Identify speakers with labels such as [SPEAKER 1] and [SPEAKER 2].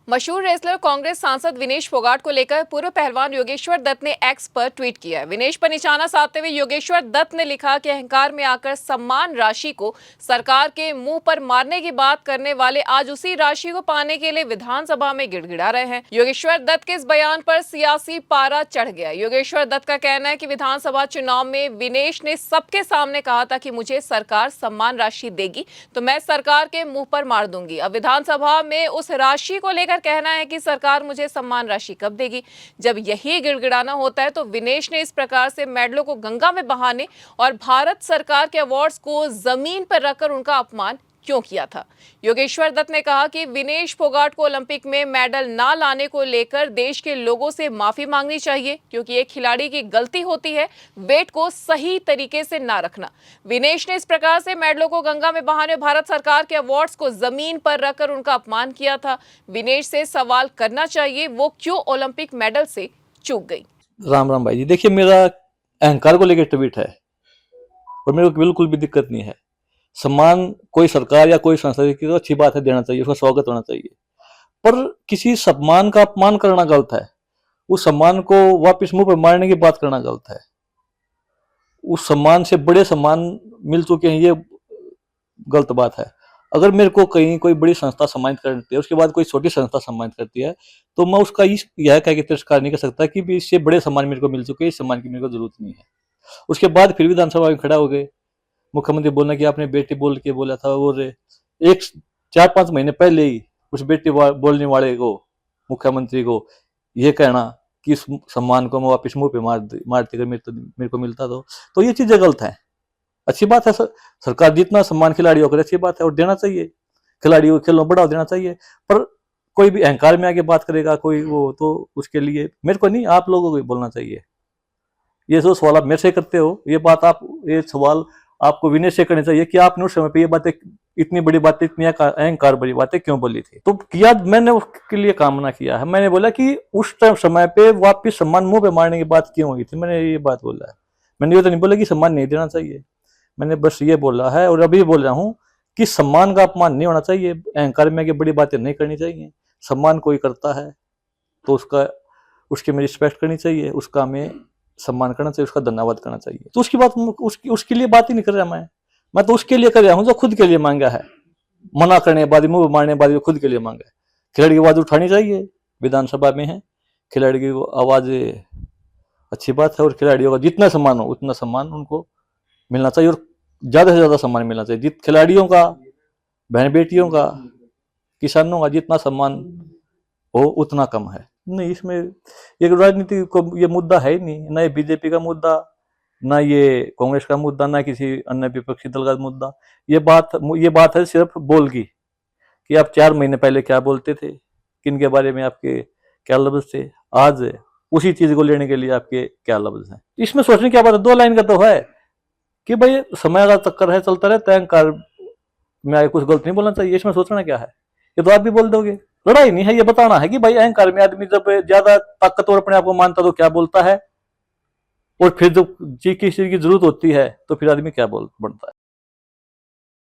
[SPEAKER 1] मशहूर रेसलर कांग्रेस सांसद विनेश फोगाट को लेकर पूर्व पहलवान योगेश्वर दत्त ने एक्स पर ट्वीट किया है। विनेश पर निशाना साधते हुए योगेश्वर दत्त ने लिखा कि अहंकार में आकर सम्मान राशि को सरकार के मुंह पर मारने की बात करने वाले आज उसी राशि को पाने के लिए विधानसभा में गिड़गिड़ा रहे हैं। योगेश्वर दत्त के इस बयान पर सियासी पारा चढ़ गया। योगेश्वर दत्त का कहना है कि विधानसभा चुनाव में विनेश ने सबके सामने कहा था कि मुझे सरकार सम्मान राशि देगी तो मैं सरकार के मुंह पर मार दूंगी। अब विधानसभा में उस राशि को लेकर कहना है कि सरकार मुझे सम्मान राशि कब देगी। जब यही गिड़गिड़ाना होता है तो विनेश ने इस प्रकार से मेडलों को गंगा में बहाने और भारत सरकार के अवार्ड्स को जमीन पर रखकर उनका अपमान क्यों किया था। योगेश्वर दत्त ने कहा कि विनेश फोगाट को ओलंपिक में मेडल ना लाने को लेकर देश के लोगों से माफी मांगनी चाहिए, क्योंकि एक खिलाड़ी की गलती होती है वेट को सही तरीके से ना रखना। विनेश ने इस प्रकार से मेडलों को गंगा में बहाने भारत सरकार के अवार्ड्स को जमीन पर रखकर उनका अपमान किया था। विनेश से सवाल करना चाहिए, वो क्यों ओलंपिक मेडल से चूक गई।
[SPEAKER 2] राम राम भाई जी, देखिए मेरा अहंकार को लेकर ट्वीट है और मेरे को बिल्कुल भी दिक्कत नहीं है। सम्मान कोई सरकार या कोई संस्था की तो अच्छी बात है, देना चाहिए, उसका स्वागत होना चाहिए, पर किसी सम्मान का अपमान करना गलत है। उस सम्मान को वापस मुंह पर मारने की बात करना गलत है। उस सम्मान से बड़े सम्मान मिल चुके हैं, ये गलत बात है। अगर मेरे को कहीं कोई बड़ी संस्था सम्मानित करती है, उसके बाद कोई छोटी संस्था सम्मानित करती है, तो मैं उसका यह कह के तिरस्कार नहीं कर सकता कि भी इससे बड़े सम्मान मेरे को मिल चुके हैं, इस सम्मान की मेरे को जरूरत नहीं है। उसके बाद फिर विधानसभा में खड़ा हो गए, मुख्यमंत्री बोलना कि आपने बेटी बोल के बोला था, और एक 4-5 महीने पहले ही उस बेटी बोलने वाले को, मुख्यमंत्री को, ये कहना कि इस सम्मान को मैं वापिस मुंह पे मारते अगर मेरे को मिलता तो ये चीजें गलत है। अच्छी बात है, सरकार जितना सम्मान खिलाड़ियों को अच्छी बात है और देना चाहिए, खिलाड़ियों को खेलों बढ़ावा देना चाहिए, पर कोई भी अहंकार में आके बात करेगा कोई वो, तो उसके लिए मेरे को नहीं, आप लोगों को बोलना चाहिए। ये जो सवाल आप मेरे से करते हो, ये सवाल आपको विनेश से करनी चाहिए कि आपने उस समय पे ये बातें, इतनी बड़ी बातें, इतनी अहंकार बड़ी बातें क्यों बोली थी। तो किया, मैंने उसके लिए कामना किया है। मैंने बोला कि उस समय पे वापिस सम्मान मुंह पे मारने की बात क्यों हुई थी, मैंने ये बात बोला है। मैंने ये तो नहीं बोला कि सम्मान नहीं देना चाहिए, मैंने बस ये बोला है और अभी बोल रहा हूँ कि सम्मान का अपमान नहीं होना चाहिए, अहंकार में बड़ी बातें नहीं करनी चाहिए। सम्मान कोई करता है तो उसकी में रिस्पेक्ट करनी चाहिए, उसका में सम्मान करना चाहिए, उसका धन्यवाद करना चाहिए। तो उसकी बात उसके लिए बात ही नहीं कर रहा मैं तो उसके लिए कर रहा हूँ जो खुद के लिए मांगा है। मना करने के बाद, मुंह मारने के बाद खुद के लिए मांगा है। खिलाड़ी की आवाज उठानी चाहिए, विधानसभा में है, खिलाड़ी की आवाज अच्छी बात है, और खिलाड़ियों का जितना सम्मान हो उतना सम्मान उनको मिलना चाहिए, और ज्यादा से ज्यादा सम्मान मिलना चाहिए। खिलाड़ियों का, बहन बेटियों का, किसानों का जितना सम्मान हो उतना कम है। नहीं, इसमें ये राजनीति को ये मुद्दा है ही नहीं, ना ये बीजेपी का मुद्दा, ना ये कांग्रेस का मुद्दा, ना किसी अन्य विपक्षी दल का मुद्दा। ये बात है सिर्फ बोल की, कि आप 4 महीने पहले क्या बोलते थे, किन के बारे में आपके क्या लफ्ज थे, आज उसी चीज को लेने के लिए आपके क्या लफ्ज हैं। इसमें सोचने की बात है, 2 लाइन का तो है कि भाई समय का चक्कर है, चलता रहता है, अहंकार में आगे कुछ गलत नहीं बोलना चाहिए। इसमें सोचना क्या है, ये तो आप भी बोल दोगे। लड़ाई नहीं है, ये बताना है कि भाई अहंकार में आदमी जब ज्यादा ताकतवर अपने आप को मानता तो क्या बोलता है, और फिर जब किसी की जरूरत होती है तो फिर आदमी क्या बनता है।